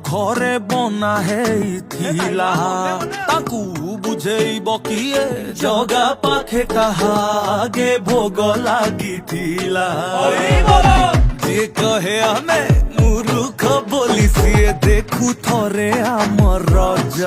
ଘରେ ବନା ହେଇଥିଲା ତାକୁ ବୁଝେଇବ କିଏ ଜଗା ପାଖେ କାହା ଆଗେ ଭୋଗ ଲାଗିଥିଲା ଯିଏ କହେ ଆମେ ମୂର୍ଖ ବୋଲି ସିଏ ଦେଖୁ ଥରେ ଆମ ରଜ